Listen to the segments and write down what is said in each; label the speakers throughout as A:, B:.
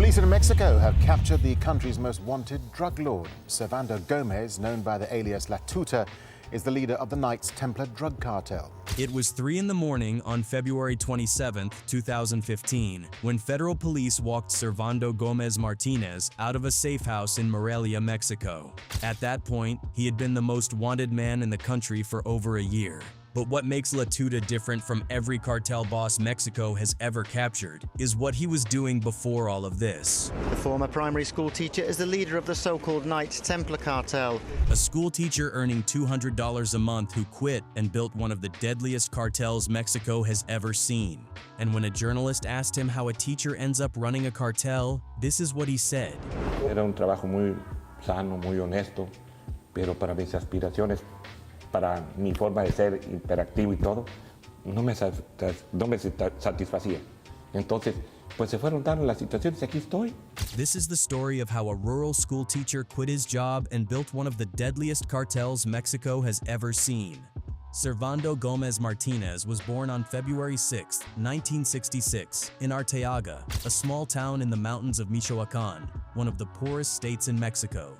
A: Police in Mexico have captured the country's most wanted drug lord. Servando Gómez, known by the alias Tuta, is the leader of the Knights Templar Cartel.
B: It was 3 in the morning on February 27, 2015, when federal police walked Servando Gómez Martínez out of a safe house in Morelia, Mexico. At that point, he had been the most wanted man in the country for over a year. But what makes Tuta different from every cartel boss Mexico has ever captured is what he was doing before all of this.
C: The former primary school teacher is the leader of the so-called Knights Templar Cartel.
B: A school teacher earning $200 a month who quit and built one of the deadliest cartels Mexico has ever seen. And when a journalist asked him how a teacher ends up running a cartel, this is what he said.
D: Era un trabajo muy sano, muy honesto, pero para mis aspiraciones, para mi forma de ser interactivo y todo, no me satisfacía. Entonces, pues se fueron dando las situaciones y aquí estoy.
B: This is the story of how a rural school teacher quit his job and built one of the deadliest cartels Mexico has ever seen. Servando Gómez Martínez was born on February 6, 1966, in Arteaga, a small town in the mountains of Michoacán, one of the poorest states in Mexico.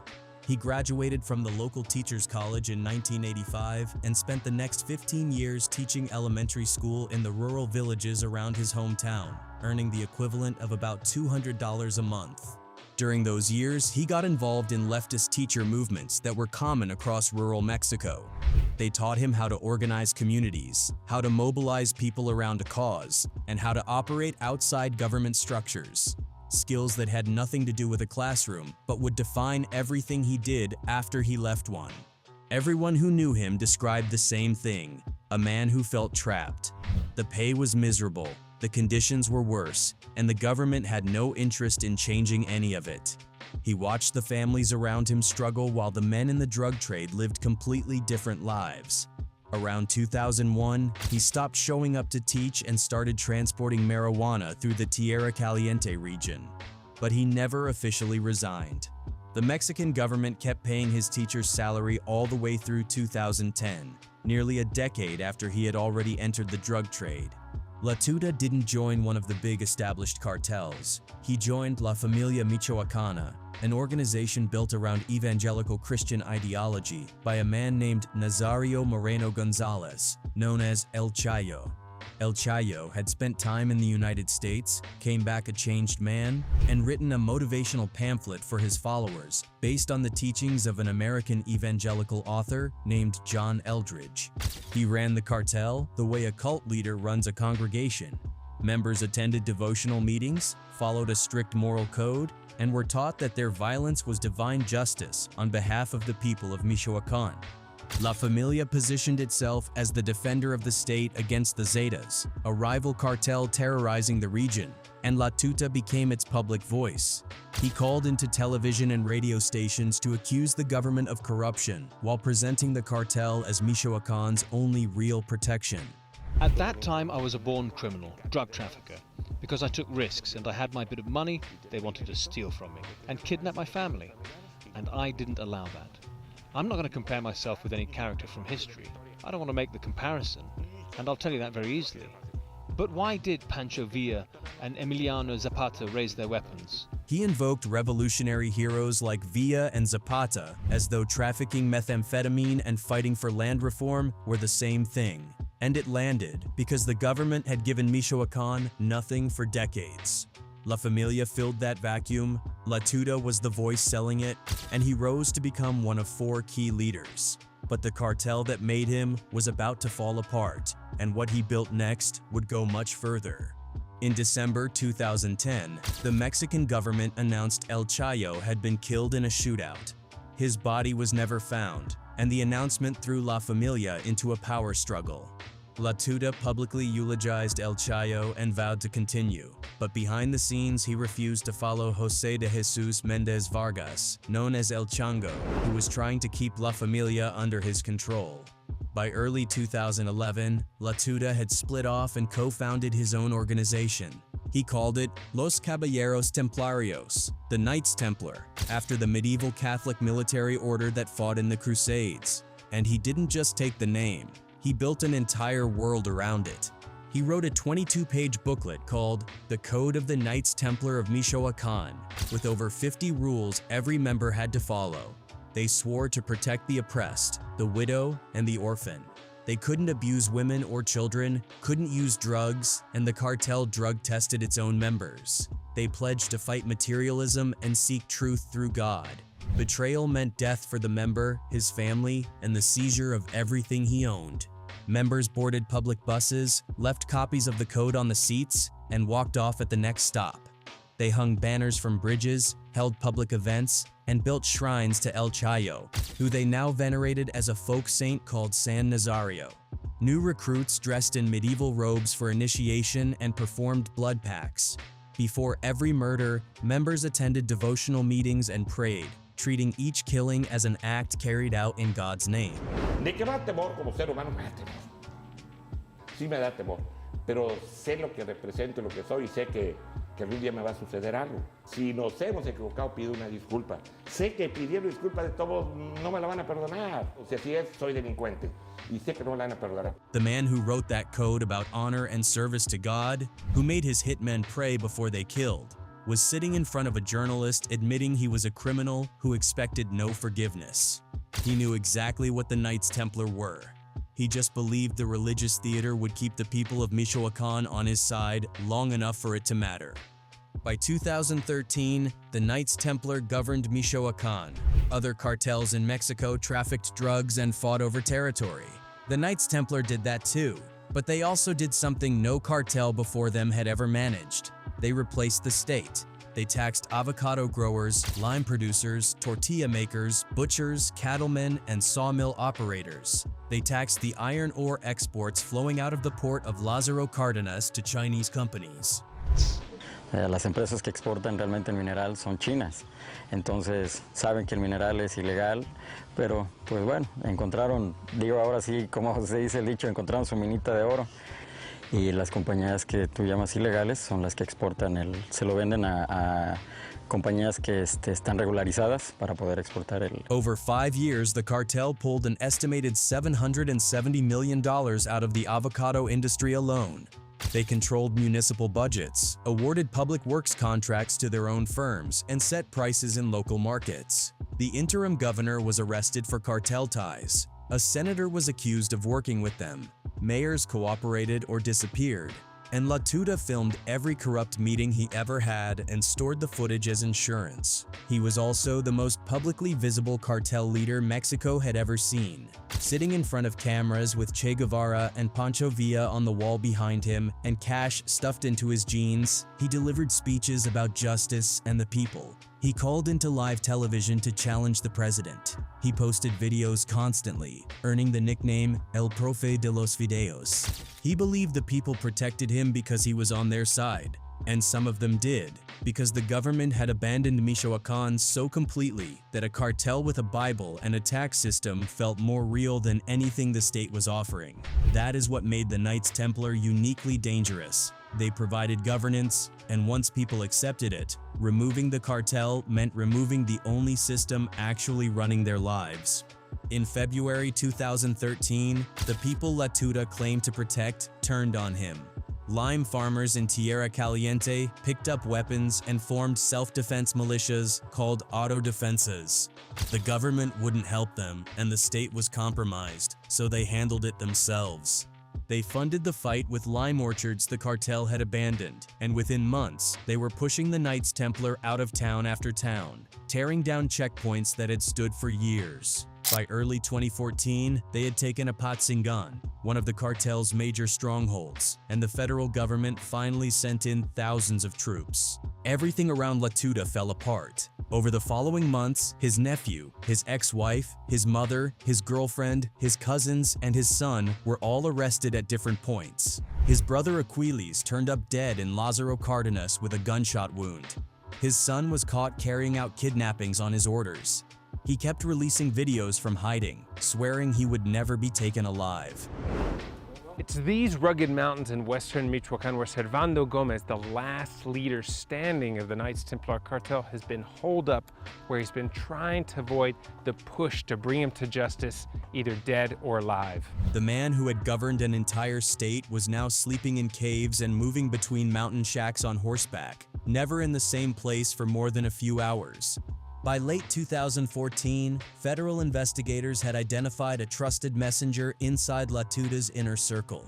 B: He graduated from the local teachers' college in 1985 and spent the next 15 years teaching elementary school in the rural villages around his hometown, earning the equivalent of about $200 a month. During those years, he got involved in leftist teacher movements that were common across rural Mexico. They taught him how to organize communities, how to mobilize people around a cause, and how to operate outside government structures. Skills that had nothing to do with a classroom, but would define everything he did after he left one. Everyone who knew him described the same thing: a man who felt trapped. The pay was miserable, the conditions were worse, and the government had no interest in changing any of it. He watched the families around him struggle while the men in the drug trade lived completely different lives. Around 2001, he stopped showing up to teach and started transporting marijuana through the Tierra Caliente region. But he never officially resigned. The Mexican government kept paying his teacher's salary all the way through 2010, nearly a decade after he had already entered the drug trade. Tuta didn't join one of the big established cartels. He joined La Familia Michoacana, an organization built around evangelical Christian ideology by a man named Nazario Moreno Gonzalez, known as El Chayo. El Chayo had spent time in the United States, came back a changed man, and written a motivational pamphlet for his followers based on the teachings of an American evangelical author named John Eldredge. He ran the cartel the way a cult leader runs a congregation. Members attended devotional meetings, followed a strict moral code, and were taught that their violence was divine justice on behalf of the people of Michoacán. La Familia positioned itself as the defender of the state against the Zetas, a rival cartel terrorizing the region, and Tuta became its public voice. He called into television and radio stations to accuse the government of corruption while presenting the cartel as Michoacán's only real protection.
E: At that time, I was a born criminal, drug trafficker. Because I took risks and I had my bit of money, they wanted to steal from me and kidnap my family. And I didn't allow that. I'm not going to compare myself with any character from history. I don't want to make the comparison, and I'll tell you that very easily. But why did Pancho Villa and Emiliano Zapata raise their weapons?
B: He invoked revolutionary heroes like Villa and Zapata as though trafficking methamphetamine and fighting for land reform were the same thing. And it landed because the government had given Michoacán nothing for decades. La Familia filled that vacuum, Tuta was the voice selling it, and he rose to become one of 4 key leaders. But the cartel that made him was about to fall apart, and what he built next would go much further. In December 2010, the Mexican government announced El Chayo had been killed in a shootout. His body was never found, and the announcement threw La Familia into a power struggle. Tuta publicly eulogized El Chayo and vowed to continue, but behind the scenes he refused to follow José de Jesús Méndez Vargas, known as El Chango, who was trying to keep La Familia under his control. By early 2011, Tuta had split off and co-founded his own organization. He called it Los Caballeros Templarios, the Knights Templar, after the medieval Catholic military order that fought in the Crusades. And he didn't just take the name. He built an entire world around it. He wrote a 22-page booklet called The Code of the Knights Templar of Michoacán, with over 50 rules every member had to follow. They swore to protect the oppressed, the widow, and the orphan. They couldn't abuse women or children, couldn't use drugs, and the cartel drug-tested its own members. They pledged to fight materialism and seek truth through God. Betrayal meant death for the member, his family, and the seizure of everything he owned. Members boarded public buses, left copies of the code on the seats, and walked off at the next stop. They hung banners from bridges, held public events, and built shrines to El Chayo, who they now venerated as a folk saint called San Nazario. New recruits dressed in medieval robes for initiation and performed blood pacts. Before every murder, members attended devotional meetings and prayed, treating each killing as an act carried out in God's name.
D: De que me da temor como ser humano, me da temor. Sí me da temor, pero sé lo que represento y lo que soy y sé que algún día me va a suceder algo. Si nos hemos equivocado, pido una disculpa. Sé que pidiendo disculpas de todos no me la van a perdonar. O sea, si es, soy delincuente y sé que no me la van a perdonar.
B: The man who wrote that code about honor and service to God, who made his hitmen pray before they killed, was sitting in front of a journalist admitting he was a criminal who expected no forgiveness. He knew exactly what the Knights Templar were. He just believed the religious theater would keep the people of Michoacán on his side long enough for it to matter. By 2013, the Knights Templar governed Michoacán. Other cartels in Mexico trafficked drugs and fought over territory. The Knights Templar did that too, but they also did something no cartel before them had ever managed. They replaced the state. They taxed avocado growers, lime producers, tortilla makers, butchers, cattlemen, and sawmill operators. They taxed the iron ore exports flowing out of the port of Lázaro Cárdenas to Chinese companies.
F: Las empresas que exportan realmente el mineral son chinas, entonces saben que el mineral es ilegal, pero pues bueno, encontraron, digo ahora sí, como se dice el dicho, encontraron su minita de oro. Y las compañías que tú llamas ilegales son las que exportan se lo venden a compañías que están regularizadas para poder exportar el.
B: Over 5 years, the cartel pulled an estimated $770 million out of the avocado industry alone. They controlled municipal budgets, awarded public works contracts to their own firms, and set prices in local markets. The interim governor was arrested for cartel ties. A senator was accused of working with them. Mayors cooperated or disappeared. And Tuta filmed every corrupt meeting he ever had and stored the footage as insurance. He was also the most publicly visible cartel leader Mexico had ever seen. Sitting in front of cameras with Che Guevara and Pancho Villa on the wall behind him and cash stuffed into his jeans, he delivered speeches about justice and the people. He called into live television to challenge the president. He posted videos constantly, earning the nickname El Profe de los Videos. He believed the people protected him because he was on their side, and some of them did, because the government had abandoned Michoacán so completely that a cartel with a Bible and a tax system felt more real than anything the state was offering. That is what made the Knights Templar uniquely dangerous. They provided governance, and once people accepted it, removing the cartel meant removing the only system actually running their lives. In February 2013, the people Tuta claimed to protect turned on him. Lime farmers in Tierra Caliente picked up weapons and formed self-defense militias called autodefensas. The government wouldn't help them, and the state was compromised, so they handled it themselves. They funded the fight with lime orchards the cartel had abandoned, and within months, they were pushing the Knights Templar out of town after town, tearing down checkpoints that had stood for years. By early 2014, they had taken Apatzingan, one of the cartel's major strongholds, and the federal government finally sent in thousands of troops. Everything around Tuta fell apart. Over the following months, his nephew, his ex-wife, his mother, his girlfriend, his cousins, and his son were all arrested at different points. His brother Aquiles turned up dead in Lázaro Cárdenas with a gunshot wound. His son was caught carrying out kidnappings on his orders. He kept releasing videos from hiding, swearing he would never be taken alive.
G: It's these rugged mountains in western Michoacán where Servando Gómez, the last leader standing of the Knights Templar Cartel, has been holed up, where he's been trying to avoid the push to bring him to justice, either dead or alive.
B: The man who had governed an entire state was now sleeping in caves and moving between mountain shacks on horseback, never in the same place for more than a few hours. By late 2014, federal investigators had identified a trusted messenger inside La Tuta's inner circle.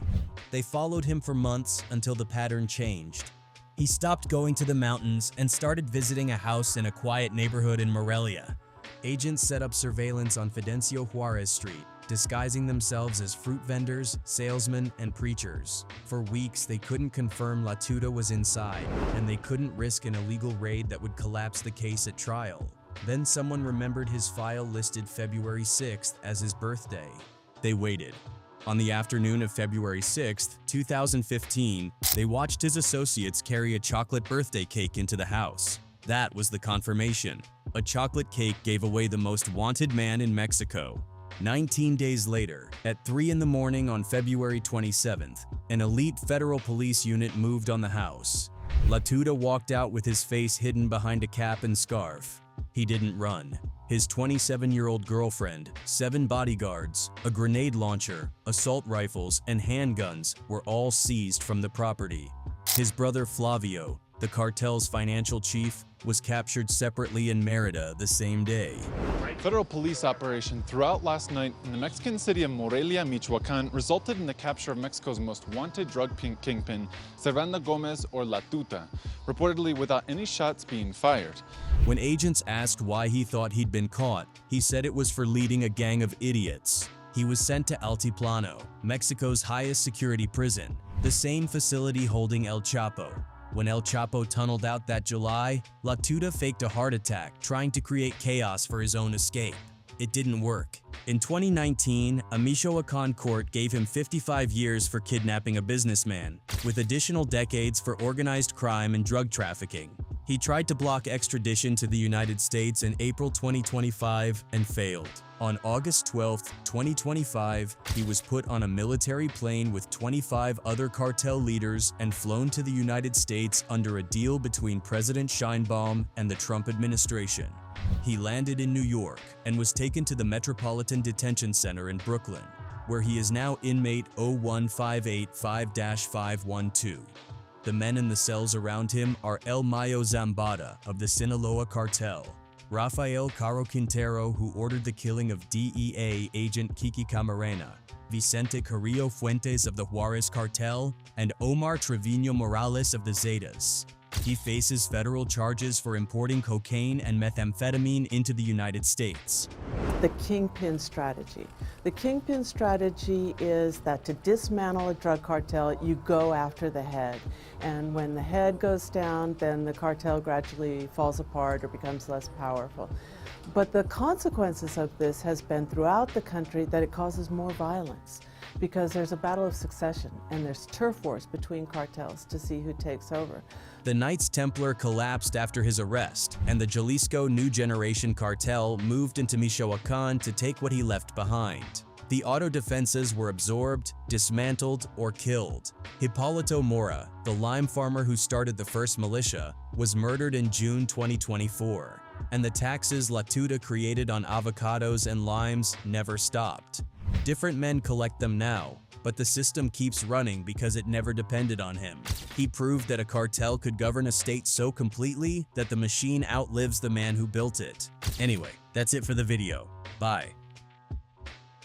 B: They followed him for months until the pattern changed. He stopped going to the mountains and started visiting a house in a quiet neighborhood in Morelia. Agents set up surveillance on Fidencio Juarez Street, disguising themselves as fruit vendors, salesmen, and preachers. For weeks, they couldn't confirm La Tuta was inside, and they couldn't risk an illegal raid that would collapse the case at trial. Then someone remembered his file listed February 6th as his birthday. They waited. On the afternoon of February 6th, 2015, they watched his associates carry a chocolate birthday cake into the house. That was the confirmation. A chocolate cake gave away the most wanted man in Mexico. 19 days later, at 3 in the morning on February 27th, an elite federal police unit moved on the house. La Tuta walked out with his face hidden behind a cap and scarf. He didn't run. His 27-year-old girlfriend, 7 bodyguards, a grenade launcher, assault rifles, and handguns were all seized from the property. His brother Flavio, the cartel's financial chief, was captured separately in Mérida the same day.
H: Federal police operation throughout last night in the Mexican city of Morelia, Michoacán, resulted in the capture of Mexico's most wanted drug kingpin, Servando Gómez, or La Tuta, reportedly without any shots being fired.
B: When agents asked why he thought he'd been caught, he said it was for leading a gang of idiots. He was sent to Altiplano, Mexico's highest security prison, the same facility holding El Chapo. When El Chapo tunneled out that July, La Tuta faked a heart attack, trying to create chaos for his own escape. It didn't work. In 2019, a Michoacán court gave him 55 years for kidnapping a businessman, with additional decades for organized crime and drug trafficking. He tried to block extradition to the United States in April 2025 and failed. On August 12, 2025, he was put on a military plane with 25 other cartel leaders and flown to the United States under a deal between President Sheinbaum and the Trump administration. He landed in New York and was taken to the Metropolitan Detention Center in Brooklyn, where he is now inmate 01585-512. The men in the cells around him are El Mayo Zambada of the Sinaloa cartel, Rafael Caro Quintero, who ordered the killing of DEA agent Kiki Camarena, Vicente Carrillo Fuentes of the Juarez cartel, and Omar Trevino Morales of the Zetas. He faces federal charges for importing cocaine and methamphetamine into the United States.
I: The kingpin strategy. The kingpin strategy is that to dismantle a drug cartel, you go after the head. And when the head goes down, then the cartel gradually falls apart or becomes less powerful. But the consequences of this has been throughout the country that it causes more violence, because there's a battle of succession and there's turf wars between cartels to see who takes over.
B: The Knights Templar collapsed after his arrest, and the Jalisco New Generation cartel moved into Michoacán to take what he left behind. The auto defenses were absorbed, dismantled, or killed. Hipólito Mora, the lime farmer who started the first militia, was murdered in June 2024, and the taxes La Tuta created on avocados and limes never stopped. Different men collect them now, but the system keeps running because it never depended on him. He proved that a cartel could govern a state so completely that the machine outlives the man who built it. Anyway, that's it for the video. Bye.